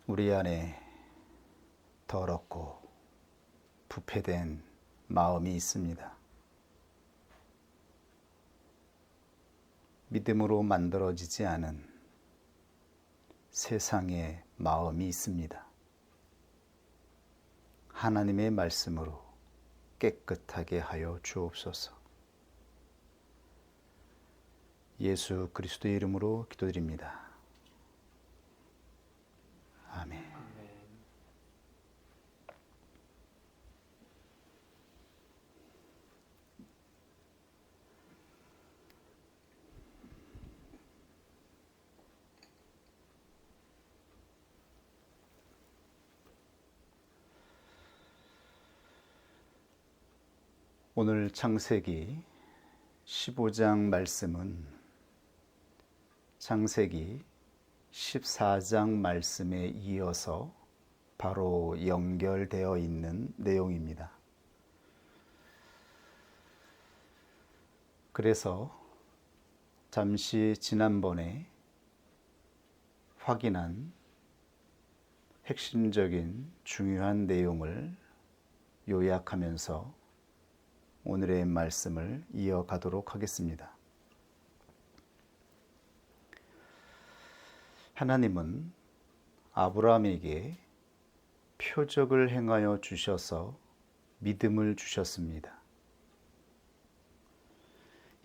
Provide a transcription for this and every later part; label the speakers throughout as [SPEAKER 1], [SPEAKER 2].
[SPEAKER 1] 우리 안에 더럽고 부패된 마음이 있습니다. 믿음으로 만들어지지 않은 세상의 마음이 있습니다. 하나님의 말씀으로 깨끗하게 하여 주옵소서. 예수 그리스도의 이름으로 기도드립니다. 아멘. 오늘 창세기 15장 말씀은 창세기 14장 말씀에 이어서 바로 연결되어 있는 내용입니다. 그래서 잠시 지난번에 확인한 핵심적인 중요한 내용을 요약하면서 오늘의 말씀을 이어가도록 하겠습니다. 하나님은 아브라함에게 표적을 행하여 주셔서 믿음을 주셨습니다.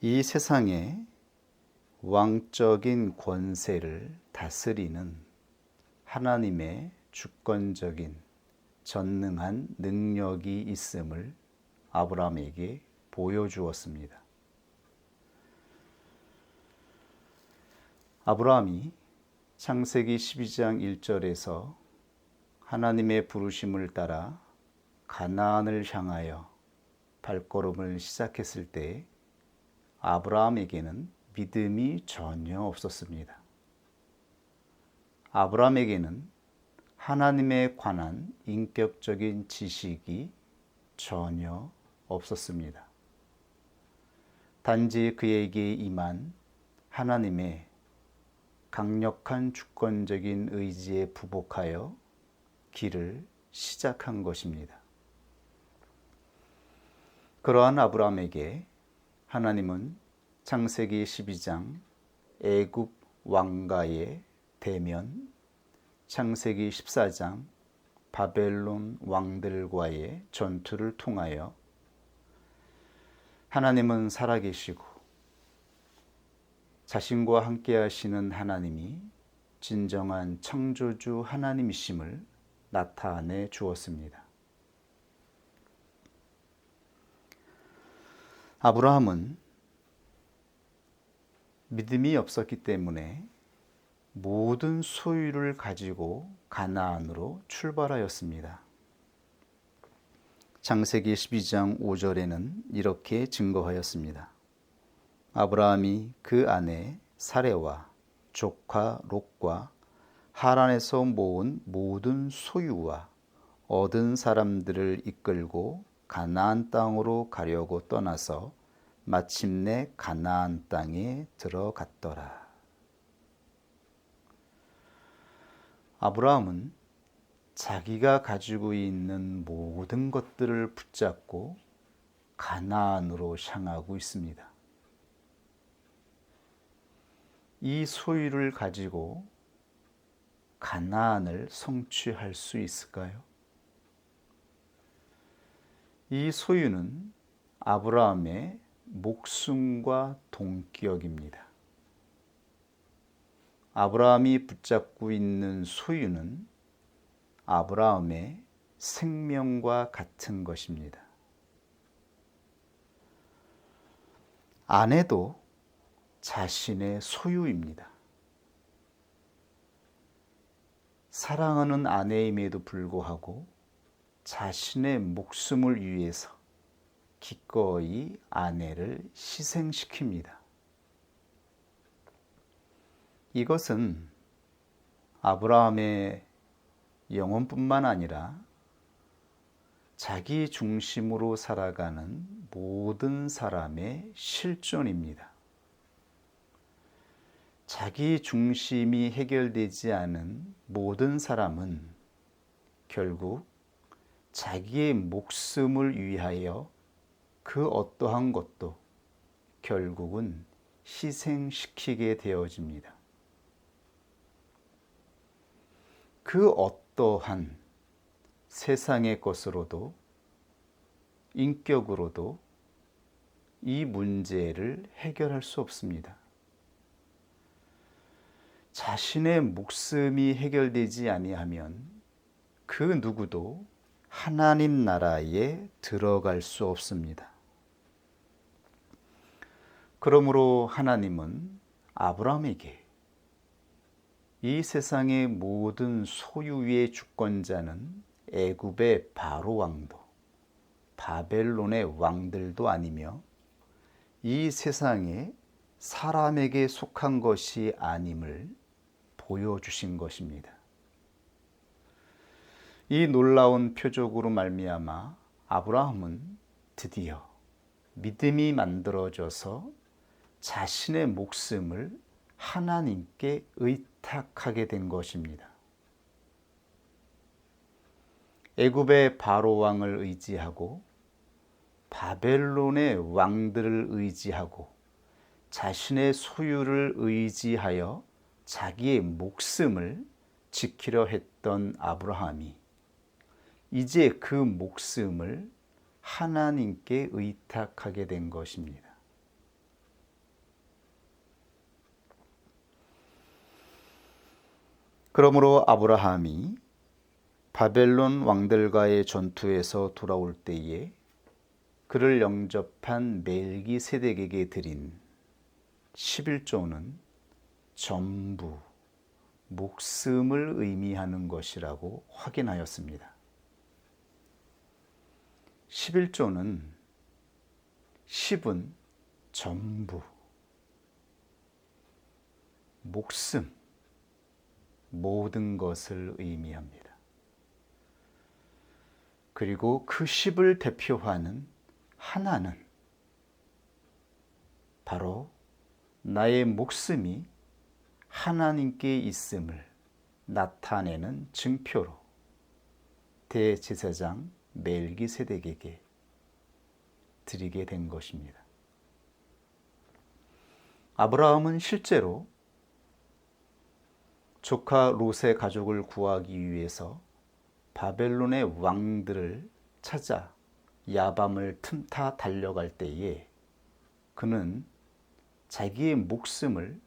[SPEAKER 1] 이 세상에 왕적인 권세를 다스리는 하나님의 주권적인 전능한 능력이 있음을 아브라함에게 보여주었습니다. 아브라함이 창세기 12장 1절에서 하나님의 부르심을 따라 가나안을 향하여 발걸음을 시작했을 때 아브라함에게는 믿음이 전혀 없었습니다. 아브라함에게는 하나님에 관한 인격적인 지식이 전혀 없었습니다. 단지 그에게 임한 하나님의 강력한 주권적인 의지에 부복하여 길을 시작한 것입니다. 그러한 아브라함에게 하나님은 창세기 12장 애굽 왕가의 대면, 창세기 14장 바벨론 왕들과의 전투를 통하여 하나님은 살아계시고 자신과 함께 하시는 하나님이 진정한 창조주 하나님이심을 나타내 주었습니다. 아브라함은 믿음이 없었기 때문에 모든 소유를 가지고 가나안으로 출발하였습니다. 창세기 12장 5절에는 이렇게 증거하였습니다. 아브라함이 그 아내 사레와 조카 롯과 하란에서 모은 모든 소유와 얻은 사람들을 이끌고 가나안 땅으로 가려고 떠나서 마침내 가나안 땅에 들어갔더라. 아브라함은 자기가 가지고 있는 모든 것들을 붙잡고 가나안으로 향하고 있습니다. 이 소유를 가지고 가나안을 성취할 수 있을까요? 이 소유는 아브라함의 목숨과 동기역입니다. 아브라함이 붙잡고 있는 소유는 아브라함의 생명과 같은 것입니다. 아내도 자신의 소유입니다. 사랑하는 아내임에도 불구하고 자신의 목숨을 위해서 기꺼이 아내를 희생시킵니다. 이것은 아브라함의 영혼뿐만 아니라 자기 중심으로 살아가는 모든 사람의 실존입니다. 자기 중심이 해결되지 않은 모든 사람은 결국 자기의 목숨을 위하여 그 어떠한 것도 결국은 희생시키게 되어집니다. 그 어떠한 세상의 것으로도 인격으로도 이 문제를 해결할 수 없습니다. 자신의 목숨이 해결되지 아니하면 그 누구도 하나님 나라에 들어갈 수 없습니다. 그러므로 하나님은 아브라함에게 이 세상의 모든 소유의 주권자는 애굽의 바로 왕도 바벨론의 왕들도 아니며 이 세상에 사람에게 속한 것이 아님을 보여주신 것입니다. 이 놀라운 표적으로 말미암아 아브라함은 드디어 믿음이 만들어져서 자신의 목숨을 하나님께 의탁하게 된 것입니다. 애굽의 바로 왕을 의지하고 바벨론의 왕들을 의지하고 자신의 소유를 의지하여 자기의 목숨을 지키려 했던 아브라함이 이제 그 목숨을 하나님께 의탁하게 된 것입니다. 그러므로 아브라함이 바벨론 왕들과의 전투에서 돌아올 때에 그를 영접한 멜기세덱에게 드린 11조는 전부 목숨을 의미하는 것이라고 확인하였습니다. 11조는 10은 전부 목숨 모든 것을 의미합니다. 그리고 그 10을 대표하는 하나는 바로 나의 목숨이 하나님께 있음을 나타내는 증표로 대제사장 멜기세덱에게 드리게 된 것입니다. 아브라함은 실제로 조카 롯의 가족을 구하기 위해서 바벨론의 왕들을 찾아 야밤을 틈타 달려갈 때에 그는 자기의 목숨을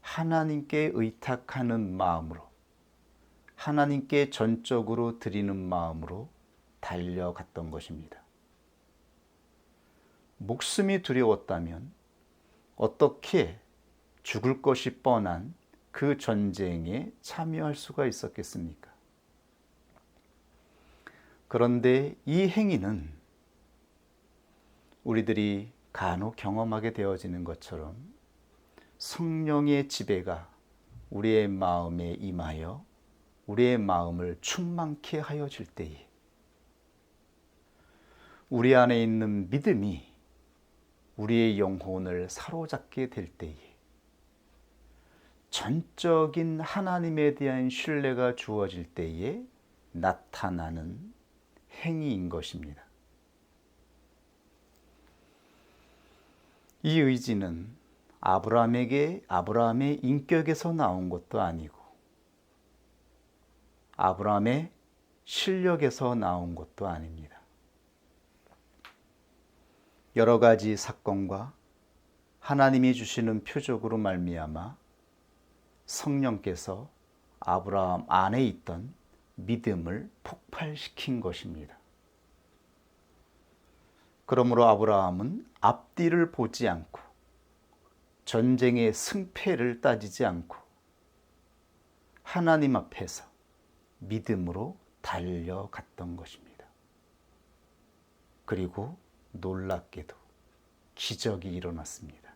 [SPEAKER 1] 하나님께 의탁하는 마음으로 하나님께 전적으로 드리는 마음으로 달려갔던 것입니다. 목숨이 두려웠다면 어떻게 죽을 것이 뻔한 그 전쟁에 참여할 수가 있었겠습니까? 그런데 이 행위는 우리들이 간혹 경험하게 되어지는 것처럼 성령의 지배가 우리의 마음에 임하여 우리의 마음을 충만케 하여질 때에 우리 안에 있는 믿음이 우리의 영혼을 사로잡게 될 때에 전적인 하나님에 대한 신뢰가 주어질 때에 나타나는 행위인 것입니다. 이 의지는 아브라함의 인격에서 나온 것도 아니고 아브라함의 실력에서 나온 것도 아닙니다. 여러 가지 사건과 하나님이 주시는 표적으로 말미암아 성령께서 아브라함 안에 있던 믿음을 폭발시킨 것입니다. 그러므로 아브라함은 앞뒤를 보지 않고 전쟁의 승패를 따지지 않고 하나님 앞에서 믿음으로 달려갔던 것입니다. 그리고 놀랍게도 기적이 일어났습니다.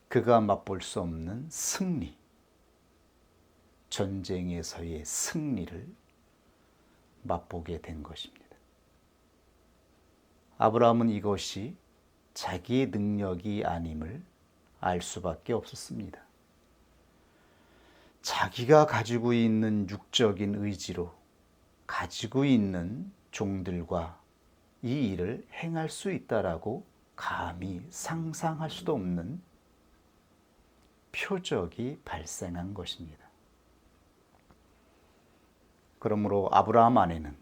[SPEAKER 1] 그가 맛볼 수 없는 승리, 전쟁에서의 승리를 맛보게 된 것입니다. 아브라함은 이것이 자기의 능력이 아님을 알 수밖에 없었습니다. 자기가 가지고 있는 육적인 의지로 가지고 있는 종들과 이 일을 행할 수 있다라고 감히 상상할 수도 없는 표적이 발생한 것입니다. 그러므로 아브라함 안에는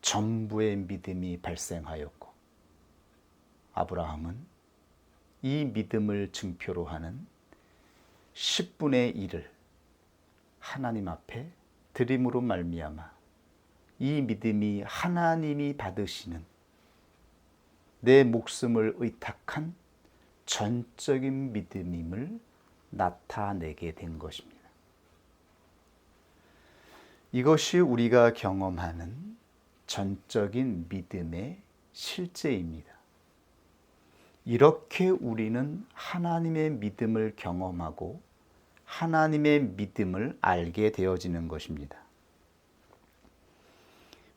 [SPEAKER 1] 전부의 믿음이 발생하였고, 아브라함은 이 믿음을 증표로 하는 10분의 1을 하나님 앞에 드림으로 말미암아 이 믿음이 하나님이 받으시는 내 목숨을 의탁한 전적인 믿음임을 나타내게 된 것입니다. 이것이 우리가 경험하는 전적인 믿음의 실제입니다. 이렇게 우리는 하나님의 믿음을 경험하고 하나님의 믿음을 알게 되어지는 것입니다.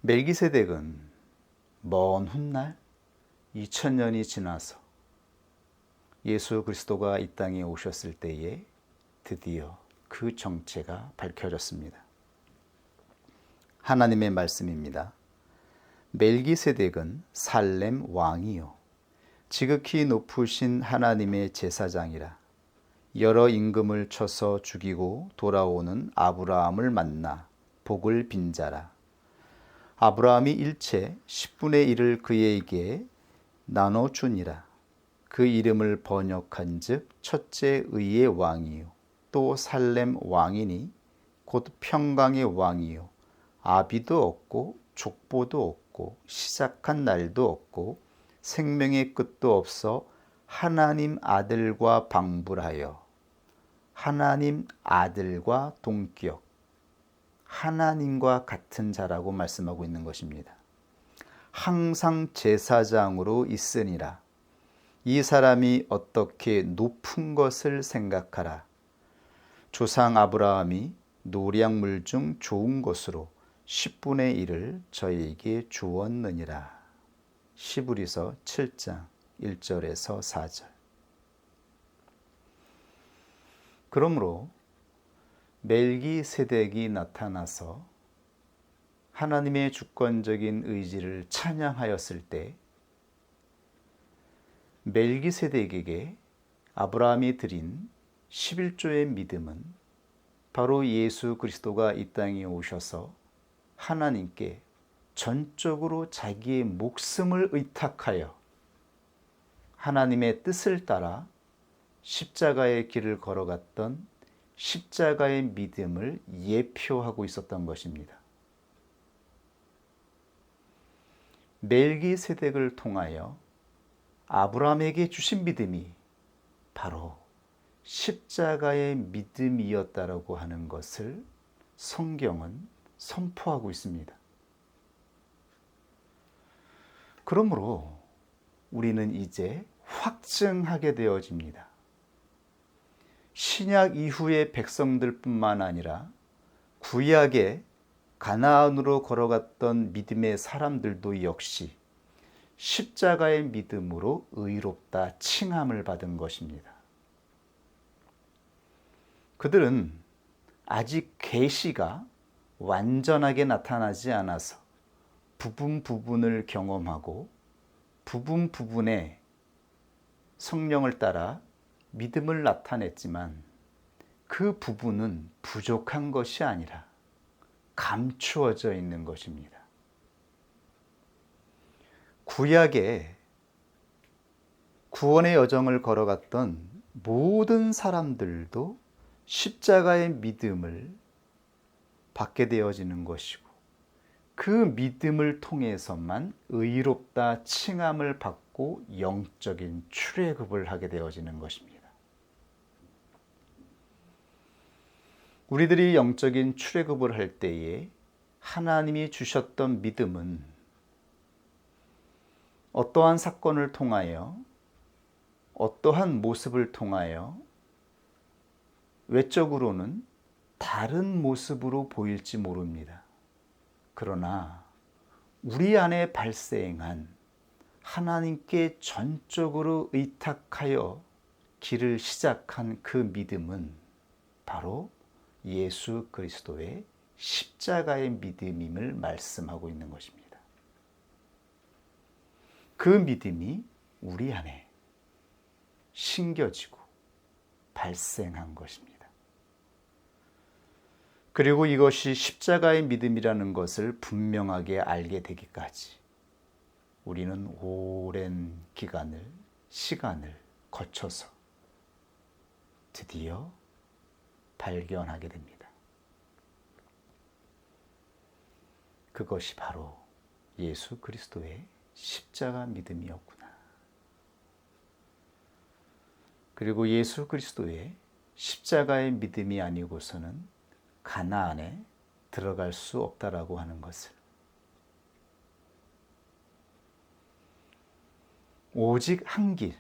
[SPEAKER 1] 멜기세덱은 먼 훗날 2000년이 지나서 예수 그리스도가 이 땅에 오셨을 때에 드디어 그 정체가 밝혀졌습니다. 하나님의 말씀입니다. 멜기세덱은 살렘 왕이요 지극히 높으신 하나님의 제사장이라. 여러 임금을 쳐서 죽이고 돌아오는 아브라함을 만나 복을 빈 자라. 아브라함이 일체 10분의 1을 그에게 나눠주니라. 그 이름을 번역한 즉 첫째 의의 왕이요 또 살렘 왕이니 곧 평강의 왕이요 아비도 없고 족보도 없고 시작한 날도 없고 생명의 끝도 없어 하나님 아들과 방불하여 하나님 아들과 동격 하나님과 같은 자라고 말씀하고 있는 것입니다. 항상 제사장으로 있으니라. 이 사람이 어떻게 높은 것을 생각하라. 조상 아브라함이 노량물 중 좋은 것으로 10분의 1을 저에게 주었느니라. 시브리서 7장 1절에서 4절. 그러므로 멜기세덱이 나타나서 하나님의 주권적인 의지를 찬양하였을 때 멜기세덱에게 아브라함이 드린 11조의 믿음은 바로 예수 그리스도가 이 땅에 오셔서 하나님께 전적으로 자기의 목숨을 의탁하여 하나님의 뜻을 따라 십자가의 길을 걸어갔던 십자가의 믿음을 예표하고 있었던 것입니다. 멜기세덱을 통하여 아브라함에게 주신 믿음이 바로 십자가의 믿음이었다라고 하는 것을 성경은 선포하고 있습니다. 그러므로 우리는 이제 확증하게 되어집니다. 신약 이후의 백성들뿐만 아니라 구약의 가나안으로 걸어갔던 믿음의 사람들도 역시 십자가의 믿음으로 의롭다 칭함을 받은 것입니다. 그들은 아직 계시가 완전하게 나타나지 않아서 부분을 경험하고 부분에 성령을 따라 믿음을 나타냈지만 그 부분은 부족한 것이 아니라 감추어져 있는 것입니다. 구약에 구원의 여정을 걸어갔던 모든 사람들도 십자가의 믿음을 받게 되어지는 것이고 그 믿음을 통해서만 의롭다 칭함을 받고 영적인 출애굽을 하게 되어지는 것입니다. 우리들이 영적인 출애굽을 할 때에 하나님이 주셨던 믿음은 어떠한 사건을 통하여 어떠한 모습을 통하여 외적으로는 다른 모습으로 보일지 모릅니다. 그러나 우리 안에 발생한 하나님께 전적으로 의탁하여 길을 시작한 그 믿음은 바로 예수 그리스도의 십자가의 믿음임을 말씀하고 있는 것입니다. 그 믿음이 우리 안에 심겨지고 발생한 것입니다. 그리고 이것이 십자가의 믿음이라는 것을 분명하게 알게 되기까지 우리는 오랜 시간을 거쳐서 드디어 발견하게 됩니다. 그것이 바로 예수 그리스도의 십자가 믿음이었구나. 그리고 예수 그리스도의 십자가의 믿음이 아니고서는 가나안에 들어갈 수 없다라고 하는 것을, 오직 한 길,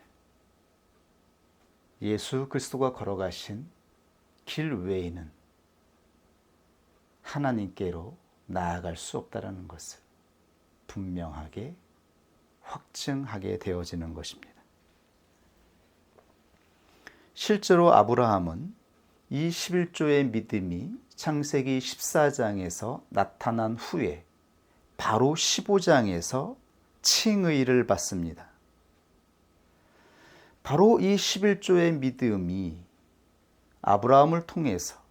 [SPEAKER 1] 예수 그리스도가 걸어가신 길 외에는 하나님께로 나아갈 수 없다라는 것을 분명하게 확증하게 되어지는 것입니다. 실제로 아브라함은 이 11조의 믿음이 창세기 14장에서 나타난 후에 바로 15장에서 칭의를 받습니다. 바로 이 11조의 믿음이 아브라함을 통해서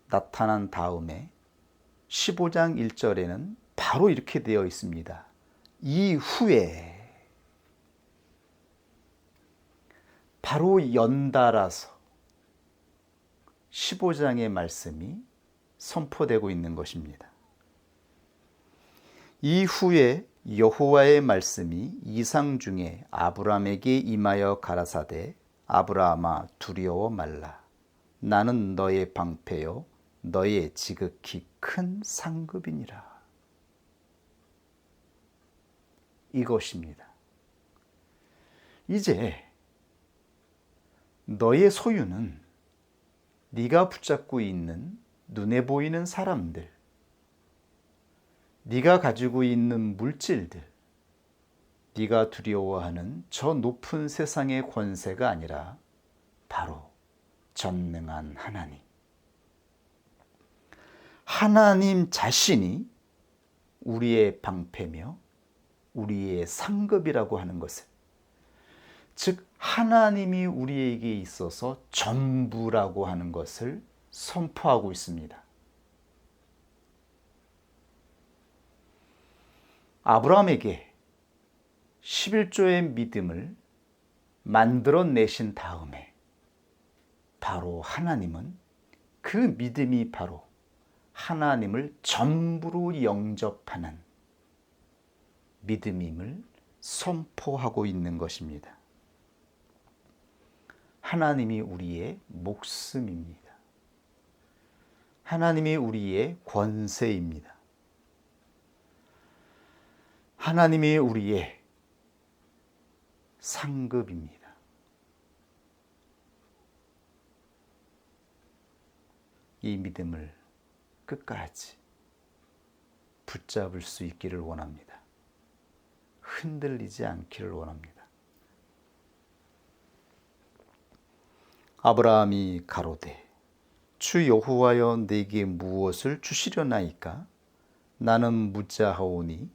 [SPEAKER 1] 나타난 다음에 15장 1절에는 바로 이렇게 되어 있습니다. 이후에, 바로 연달아서 15장의 말씀이 선포되고 있는 것입니다. 이후에 여호와의 말씀이 이상 중에 아브라함에게 임하여 가라사대, 아브라함아 두려워 말라. 나는 너의 방패요 너의 지극히 큰 상급이니라. 이것입니다. 이제 너의 소유는 네가 붙잡고 있는 눈에 보이는 사람들, 네가 가지고 있는 물질들, 네가 두려워하는 저 높은 세상의 권세가 아니라 바로 전능한 하나님 자신이 우리의 방패며 우리의 상급이라고 하는 것을, 즉 하나님이 우리에게 있어서 전부라고 하는 것을 선포하고 있습니다. 아브라함에게 11조의 믿음을 만들어내신 다음에 바로 하나님은 그 믿음이 바로 하나님을 전부로 영접하는 믿음임을 선포하고 있는 것입니다. 하나님이 우리의 목숨입니다. 하나님이 우리의 권세입니다. 하나님이 우리의 상급입니다. 이 믿음을 끝까지 붙잡을 수 있기를 원합니다. 흔들리지 않기를 원합니다. 아브라함이 가로되 주 여호와여 내게 무엇을 주시려나이까? 나는 무자하오니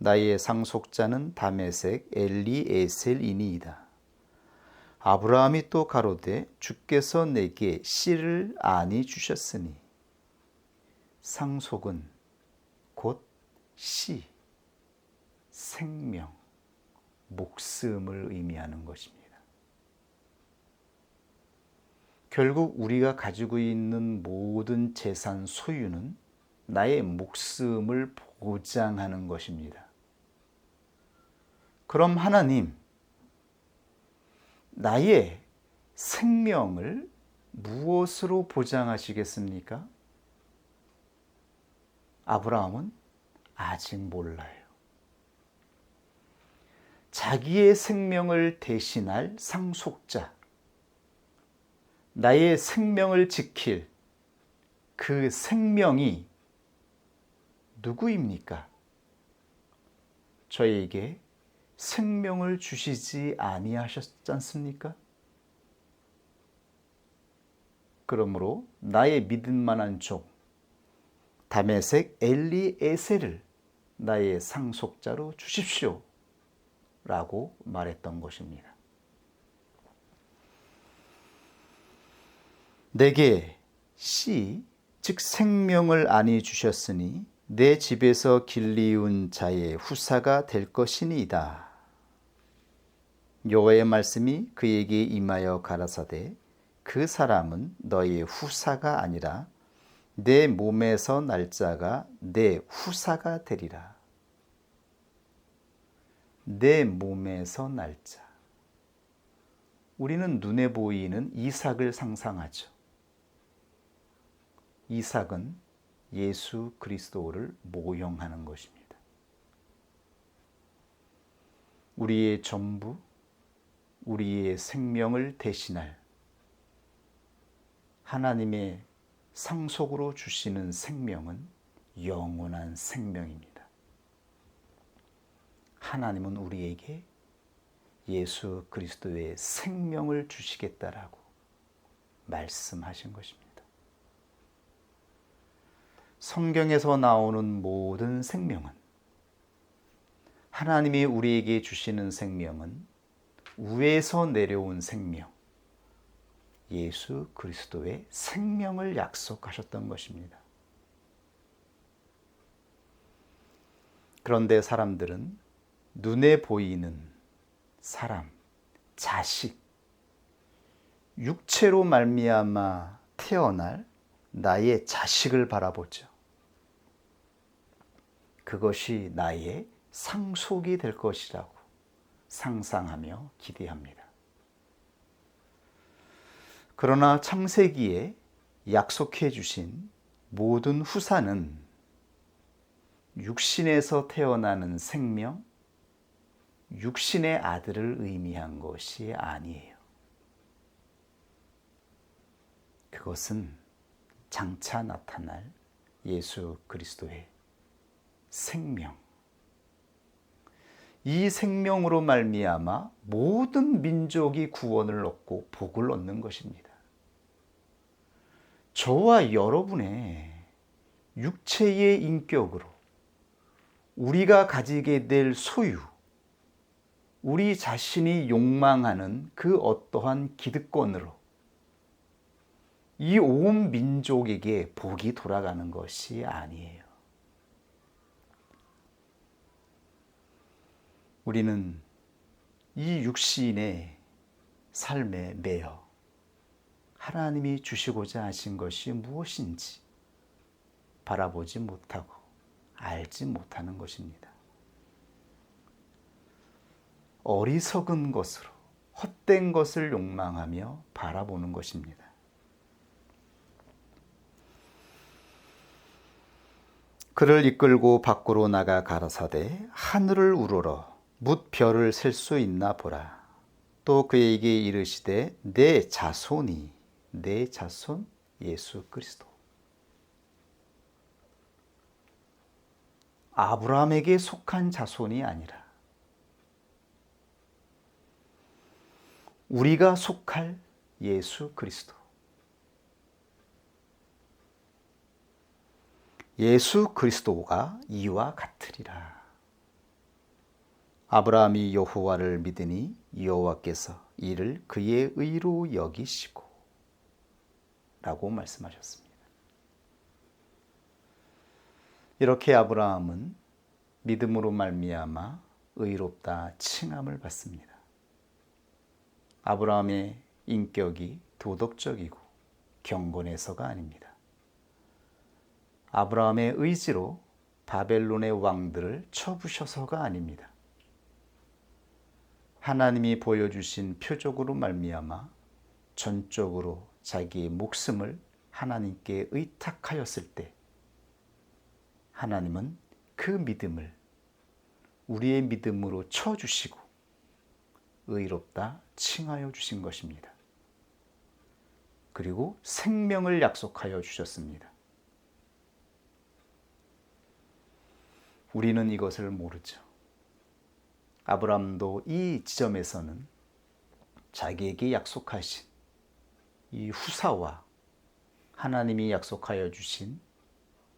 [SPEAKER 1] 나의 상속자는 다메섹 엘리에셀이니이다. 아브라함이 또 가로되 주께서 내게 씨를 아니 주셨으니, 상속은 곧 씨, 생명, 목숨을 의미하는 것입니다. 결국 우리가 가지고 있는 모든 재산 소유는 나의 목숨을 보장하는 것입니다. 그럼 하나님, 나의 생명을 무엇으로 보장하시겠습니까? 아브라함은 아직 몰라요. 자기의 생명을 대신할 상속자, 나의 생명을 지킬 그 생명이 누구입니까? 저에게 생명을 주시지 아니하셨지 않습니까? 그러므로 나의 믿을 만한 종 다메섹 엘리에셀을 나의 상속자로 주십시오 라고 말했던 것입니다. 내게 씨, 즉 생명을 안이 주셨으니 내 집에서 길리운 자의 후사가 될 것이니이다. 여호와의 말씀이 그에게 임하여 가라사대 그 사람은 너의 후사가 아니라 내 몸에서 날 자가 내 후사가 되리라. 내 몸에서 날 자. 우리는 눈에 보이는 이삭을 상상하죠. 이삭은 예수 그리스도를 모형하는 것입니다. 우리의 전부, 우리의 생명을 대신할 하나님의 상속으로 주시는 생명은 영원한 생명입니다. 하나님은 우리에게 예수 그리스도의 생명을 주시겠다라고 말씀하신 것입니다. 성경에서 나오는 모든 생명은, 하나님이 우리에게 주시는 생명은 위에서 내려온 생명, 예수 그리스도의 생명을 약속하셨던 것입니다. 그런데 사람들은 눈에 보이는 사람, 자식, 육체로 말미암아 태어날 나의 자식을 바라보죠. 그것이 나의 상속이 될 것이라고 상상하며 기대합니다. 그러나 창세기에 약속해 주신 모든 후사는 육신에서 태어나는 생명, 육신의 아들을 의미한 것이 아니에요. 그것은 장차 나타날 예수 그리스도의 생명, 이 생명으로 말미암아 모든 민족이 구원을 얻고 복을 얻는 것입니다. 저와 여러분의 육체의 인격으로 우리가 가지게 될 소유, 우리 자신이 욕망하는 그 어떠한 기득권으로 이 온 민족에게 복이 돌아가는 것이 아니에요. 우리는 이 육신의 삶에 매여 하나님이 주시고자 하신 것이 무엇인지 바라보지 못하고 알지 못하는 것입니다. 어리석은 것으로 헛된 것을 욕망하며 바라보는 것입니다. 그를 이끌고 밖으로 나가 가라사대 하늘을 우러러 뭇 별을 셀 수 있나 보라. 또 그에게 이르시되 내 자손이, 내 자손 예수 그리스도, 아브라함에게 속한 자손이 아니라 우리가 속할 예수 그리스도, 예수 그리스도가 이와 같으리라. 아브라함이 여호와를 믿으니 여호와께서 이를 그의 의로 여기시고 라고 말씀하셨습니다. 이렇게 아브라함은 믿음으로 말미암아 의롭다 칭함을 받습니다. 아브라함의 인격이 도덕적이고 경건해서가 아닙니다. 아브라함의 의지로 바벨론의 왕들을 쳐부셔서가 아닙니다. 하나님이 보여주신 표적으로 말미암아 전적으로 자기의 목숨을 하나님께 의탁하였을 때 하나님은 그 믿음을 우리의 믿음으로 쳐주시고 의롭다 칭하여 주신 것입니다. 그리고 생명을 약속하여 주셨습니다. 우리는 이것을 모르죠. 아브라함도 이 지점에서는 자기에게 약속하신 이 후사와 하나님이 약속하여 주신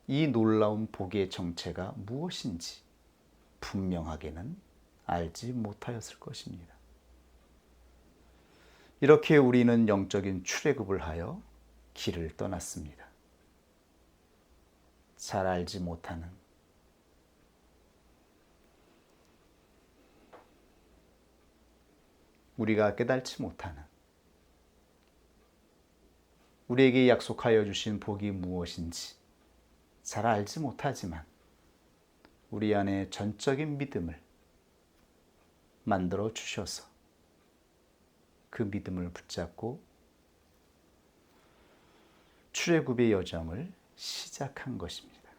[SPEAKER 1] 이 놀라운 복의 정체가 무엇인지 분명하게는 알지 못하였을 것입니다. 이렇게 우리는 영적인 출애굽을 하여 길을 떠났습니다. 잘 알지 못하는, 우리가 깨달지 못하는, 우리에게 약속하여 주신 복이 무엇인지 잘 알지 못하지만 우리 안에 전적인 믿음을 만들어 주셔서 그 믿음을 붙잡고 출애굽의 여정을 시작한 것입니다.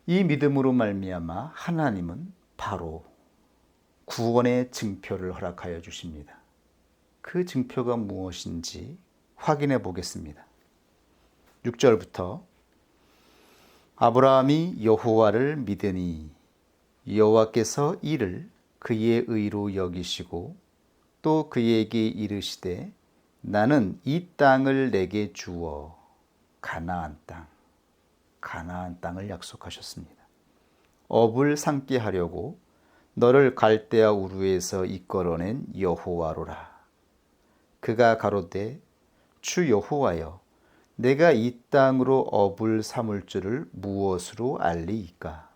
[SPEAKER 1] 이 믿음으로 말미암아 하나님은 바로 구원의 증표를 허락하여 주십니다. 그 증표가 무엇인지 확인해 보겠습니다. 6절부터 아브라함이 여호와를 믿으니 여호와께서 이를 그의 의로 여기시고 또 그에게 이르시되 나는 이 땅을 내게 주어 가나안 땅을 약속하셨습니다. 업을 삼게 하려고 너를 갈대아 우르에서 이끌어낸 여호와로라. 그가 가로되 주 여호와여 내가 이 땅으로 업을 삼을 줄을 무엇으로 알리이까?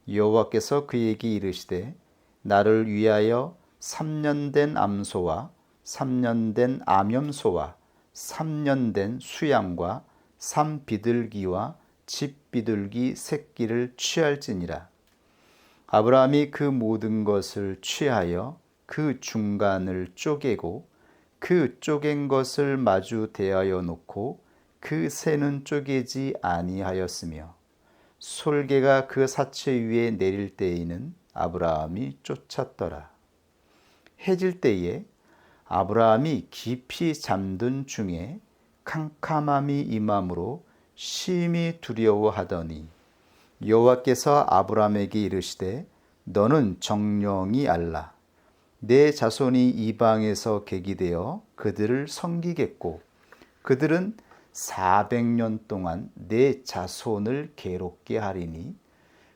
[SPEAKER 1] 여호와께서 그에게 이르시되 나를 위하여 3년 된 암소와 3년 된 암염소와 3년 된 수양과 산비둘기와 집비둘기 새끼를 취할지니라. 아브라함이 그 모든 것을 취하여 그 중간을 쪼개고 그 쪼갠 것을 마주 대하여 놓고 그 새는 쪼개지 아니하였으며 솔개가 그 사체 위에 내릴 때에는 아브라함이 쫓았더라. 해질 때에 아브라함이 깊이 잠든 중에 캄캄함이 임함으로 심히 두려워하더니 여호와께서 아브라함에게 이르시되 너는 정령이 알라. 내 자손이 이방에서 계기되어 그들을 섬기겠고 그들은 400년 동안 내 자손을 괴롭게 하리니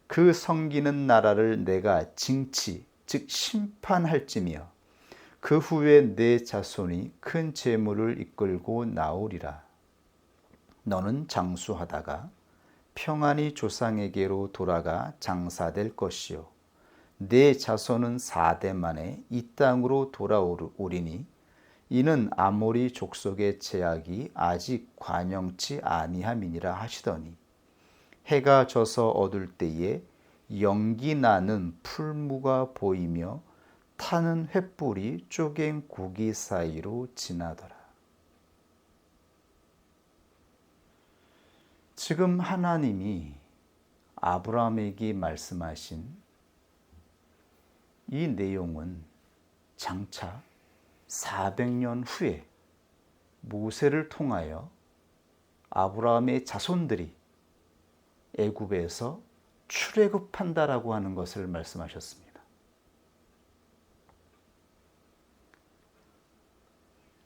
[SPEAKER 1] 그 섬기는 나라를 내가 징치 즉 심판할지며 그 후에 내 자손이 큰 재물을 이끌고 나오리라. 너는 장수하다가 평안히 조상에게로 돌아가 장사될 것이요 내 자손은 4대 만에 이 땅으로 돌아오리니 이는 아모리 족속의 제약이 아직 관영치 아니함이니라 하시더니 해가 져서 어둘 때에 연기 나는 풀무가 보이며 타는 횃불이 쪼갠 고기 사이로 지나더라. 지금 하나님이 아브라함에게 말씀하신 이 내용은 장차 400년 후에 모세를 통하여 아브라함의 자손들이 애굽에서 출애굽한다라고 하는 것을 말씀하셨습니다.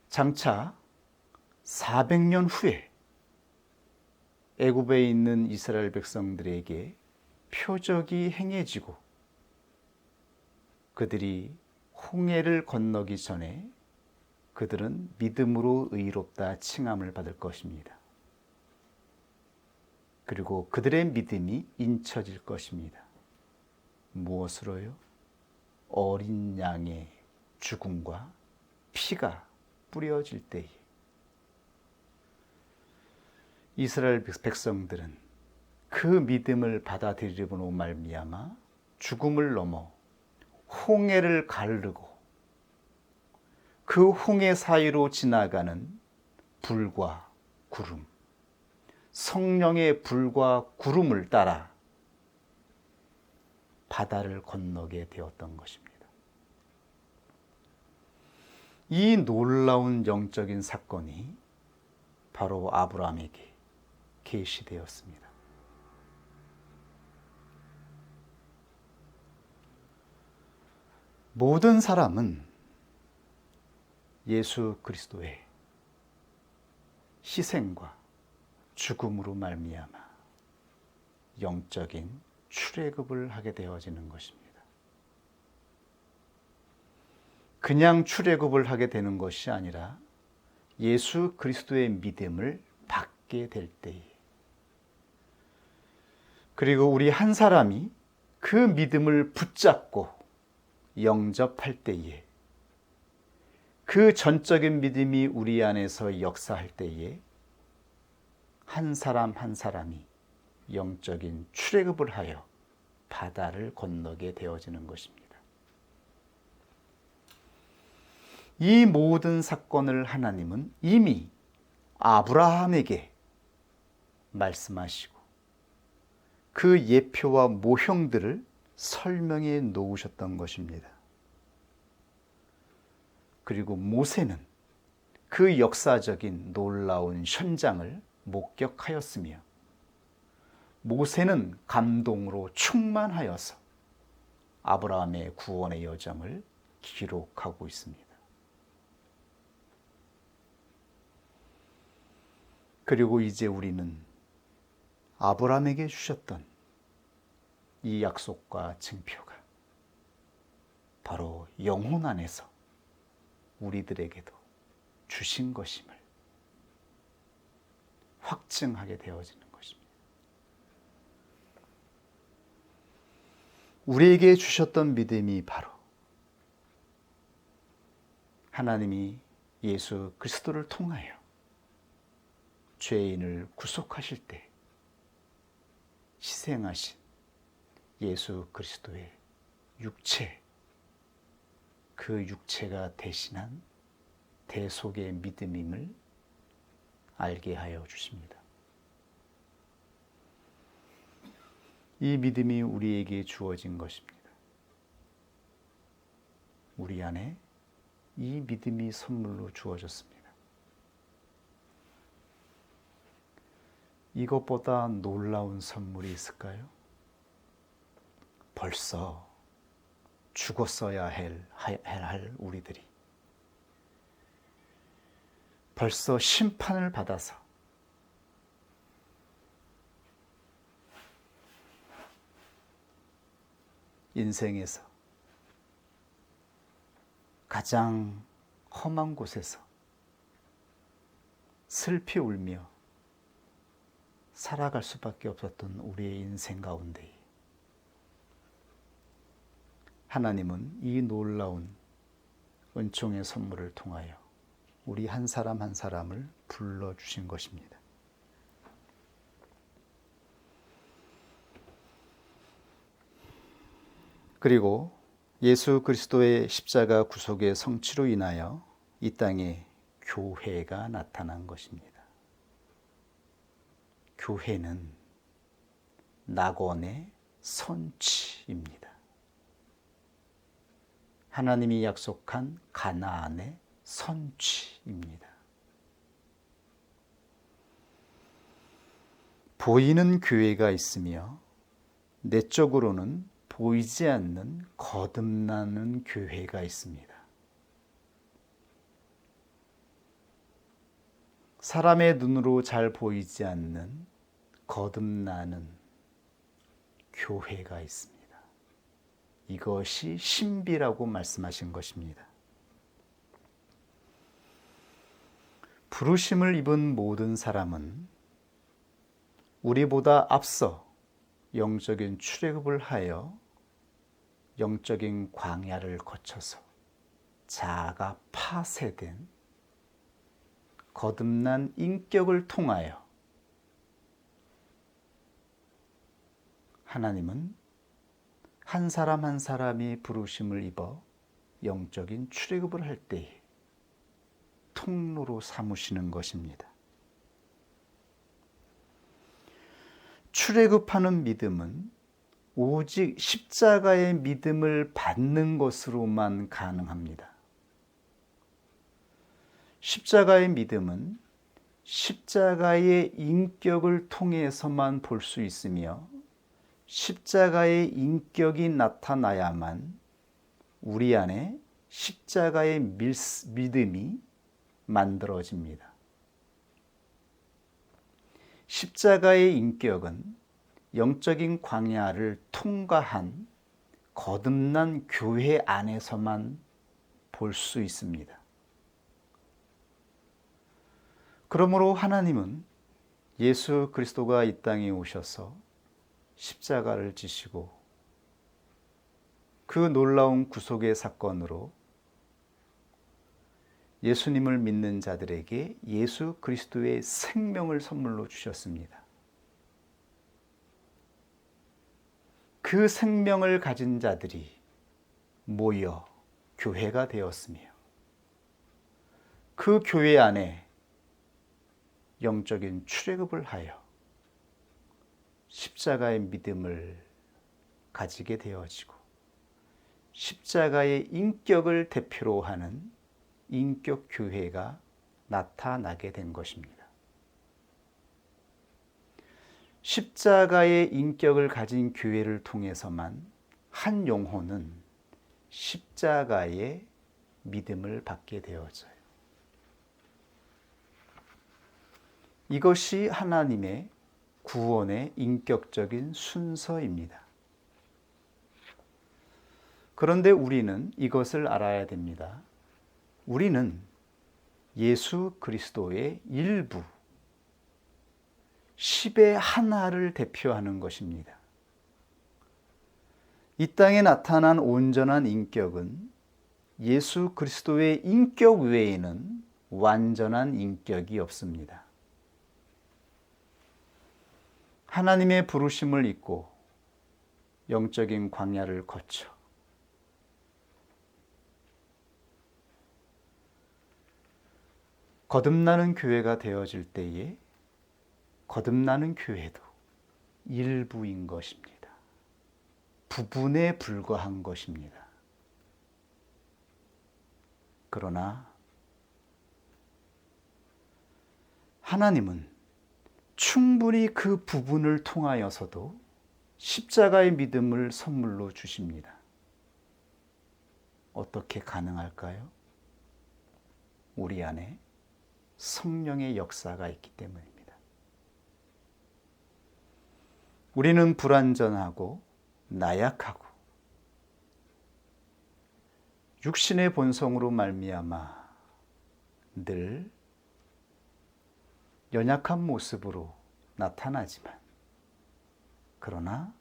[SPEAKER 1] 장차 400년 후에 애굽에 있는 이스라엘 백성들에게 표적이 행해지고 그들이 홍해를 건너기 전에 그들은 믿음으로 의롭다 칭함을 받을 것입니다. 그리고 그들의 믿음이 인쳐질 것입니다. 무엇으로요? 어린 양의 죽음과 피가 뿌려질 때에 이스라엘 백성들은 그 믿음을 받아들이므로 말미암아 죽음을 넘어 홍해를 가르고 그 홍해 사이로 지나가는 불과 구름, 성령의 불과 구름을 따라 바다를 건너게 되었던 것입니다. 이 놀라운 영적인 사건이 바로 아브라함에게 계시되었습니다. 모든 사람은 예수 그리스도의 희생과 죽음으로 말미암아 영적인 출애굽을 하게 되어지는 것입니다. 그냥 출애굽을 하게 되는 것이 아니라 예수 그리스도의 믿음을 받게 될 때에, 그리고 우리 한 사람이 그 믿음을 붙잡고 영접할 때에, 그 전적인 믿음이 우리 안에서 역사할 때에 한 사람 한 사람이 영적인 출애굽을 하여 바다를 건너게 되어지는 것입니다. 이 모든 사건을 하나님은 이미 아브라함에게 말씀하시고 그 예표와 모형들을 설명해 놓으셨던 것입니다. 그리고 모세는 그 역사적인 놀라운 현장을 목격하였으며 모세는 감동으로 충만하여서 아브라함의 구원의 여정을 기록하고 있습니다. 그리고 이제 우리는 아브라함에게 주셨던 이 약속과 증표가 바로 영혼 안에서 우리들에게도 주신 것임을 확증하게 되어지는 것입니다. 우리에게 주셨던 믿음이 바로 하나님이 예수 그리스도를 통하여 죄인을 구속하실 때 희생하신 예수 그리스도의 육체, 그 육체가 대신한 대속의 믿음임을 알게 하여 주십니다. 이 믿음이 우리에게 주어진 것입니다. 우리 안에 이 믿음이 선물로 주어졌습니다. 이것보다 놀라운 선물이 있을까요? 벌써 죽었어야 할 우리들이 벌써 심판을 받아서 인생에서 가장 험한 곳에서 슬피 울며 살아갈 수밖에 없었던 우리의 인생 가운데 하나님은 이 놀라운 은총의 선물을 통하여 우리 한 사람 한 사람을 불러주신 것입니다. 그리고 예수 그리스도의 십자가 구속의 성취로 인하여 이 땅에 교회가 나타난 것입니다. 교회는 낙원의 선취입니다. 하나님이 약속한 가나안의 선취입니다. 보이는 교회가 있으며 내적으로는 보이지 않는 거듭나는 교회가 있습니다. 사람의 눈으로 잘 보이지 않는 거듭나는 교회가 있습니다. 이것이 신비라고 말씀하신 것입니다. 부르심을 입은 모든 사람은 우리보다 앞서 영적인 출애굽을 하여 영적인 광야를 거쳐서 자아가 파쇄된 거듭난 인격을 통하여 하나님은 한 사람 한 사람이 부르심을 입어 영적인 출애굽을 할 때에 통로로 삼으시는 것입니다. 출애굽하는 믿음은 오직 십자가의 믿음을 받는 것으로만 가능합니다. 십자가의 믿음은 십자가의 인격을 통해서만 볼 수 있으며 십자가의 인격이 나타나야만 우리 안에 십자가의 믿음이 만들어집니다. 십자가의 인격은 영적인 광야를 통과한 거듭난 교회 안에서만 볼 수 있습니다. 그러므로 하나님은 예수 그리스도가 이 땅에 오셔서 십자가를 지시고 그 놀라운 구속의 사건으로 예수님을 믿는 자들에게 예수 그리스도의 생명을 선물로 주셨습니다. 그 생명을 가진 자들이 모여 교회가 되었으며 그 교회 안에 영적인 출애굽을 하여 십자가의 믿음을 가지게 되어지고 십자가의 인격을 대표로 하는 인격 교회가 나타나게 된 것입니다. 십자가의 인격을 가진 교회를 통해서만 한 영혼은 십자가의 믿음을 받게 되어져요. 이것이 하나님의 구원의 인격적인 순서입니다. 그런데 우리는 이것을 알아야 됩니다. 우리는 예수 그리스도의 일부, 10의 하나를 대표하는 것입니다. 이 땅에 나타난 온전한 인격은 예수 그리스도의 인격 외에는 완전한 인격이 없습니다. 하나님의 부르심을 잊고 영적인 광야를 거쳐 거듭나는 교회가 되어질 때에 거듭나는 교회도 일부인 것입니다. 부분에 불과한 것입니다. 그러나 하나님은 충분히 그 부분을 통하여서도 십자가의 믿음을 선물로 주십니다. 어떻게 가능할까요? 우리 안에 성령의 역사가 있기 때문입니다. 우리는 불완전하고 나약하고 육신의 본성으로 말미암아 늘 연약한 모습으로 나타나지만 그러나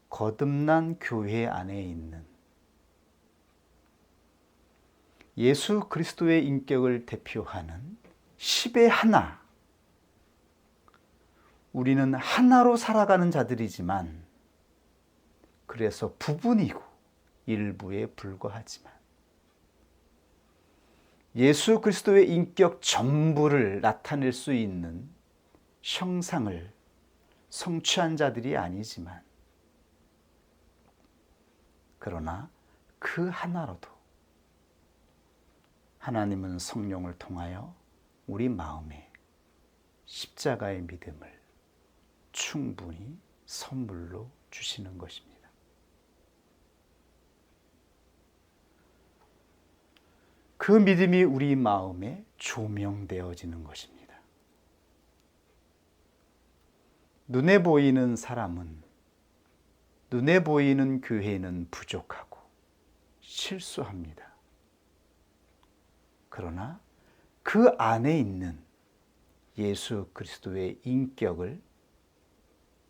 [SPEAKER 1] 거듭난 교회 안에 있는 예수 그리스도의 인격을 대표하는 10의 하나, 우리는 하나로 살아가는 자들이지만 그래서 부분이고 일부에 불과하지만 예수 그리스도의 인격 전부를 나타낼 수 있는 형상을 성취한 자들이 아니지만 그러나 그 하나로도 하나님은 성령을 통하여 우리 마음에 십자가의 믿음을 충분히 선물로 주시는 것입니다. 그 믿음이 우리 마음에 조명되어지는 것입니다. 눈에 보이는 사람은, 눈에 보이는 교회는 부족하고 실수합니다. 그러나 그 안에 있는 예수 그리스도의 인격을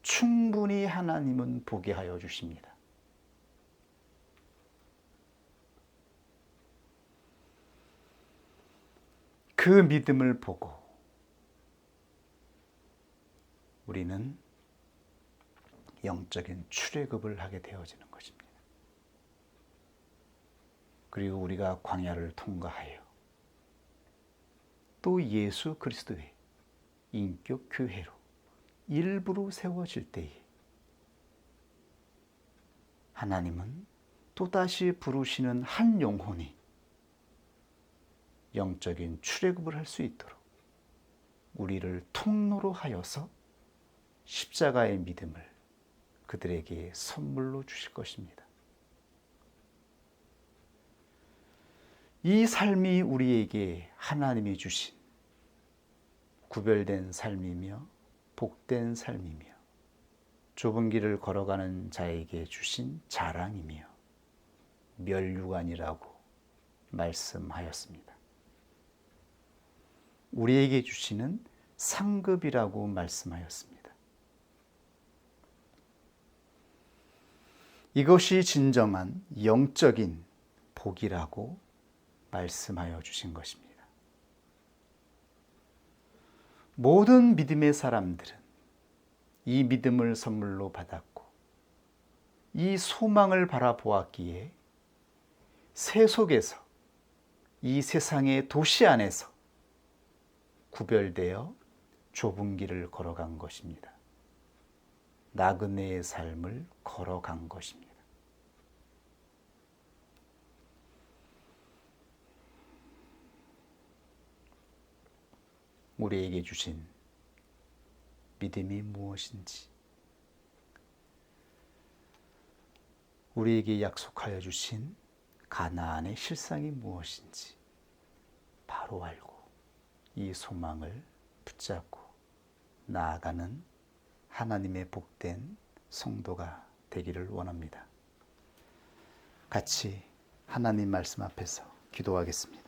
[SPEAKER 1] 충분히 하나님은 보게 하여 주십니다. 그 믿음을 보고 우리는 영적인 출애굽을 하게 되어지는 것입니다. 그리고 우리가 광야를 통과하여 또 예수 그리스도의 인격 교회로 일부로 세워질 때에 하나님은 또다시 부르시는 한 영혼이 영적인 출애굽을 할 수 있도록 우리를 통로로 하여서 십자가의 믿음을 그들에게 선물로 주실 것입니다. 이 삶이 우리에게 하나님이 주신 구별된 삶이며 복된 삶이며 좁은 길을 걸어가는 자에게 주신 자랑이며 멸류관이라고 말씀하였습니다. 우리에게 주시는 상급이라고 말씀하였습니다. 이것이 진정한 영적인 복이라고 말씀하여 주신 것입니다. 모든 믿음의 사람들은 이 믿음을 선물로 받았고 이 소망을 바라보았기에 새 속에서 이 세상의 도시 안에서 구별되어 좁은 길을 걸어간 것입니다. 나그네의 삶을 걸어간 것입니다. 우리에게 주신 믿음이 무엇인지, 우리에게 약속하여 주신 가나안의 실상이 무엇인지 바로 알고 이 소망을 붙잡고 나아가는 하나님의 복된 성도가 되기를 원합니다. 같이 하나님 말씀 앞에서 기도하겠습니다.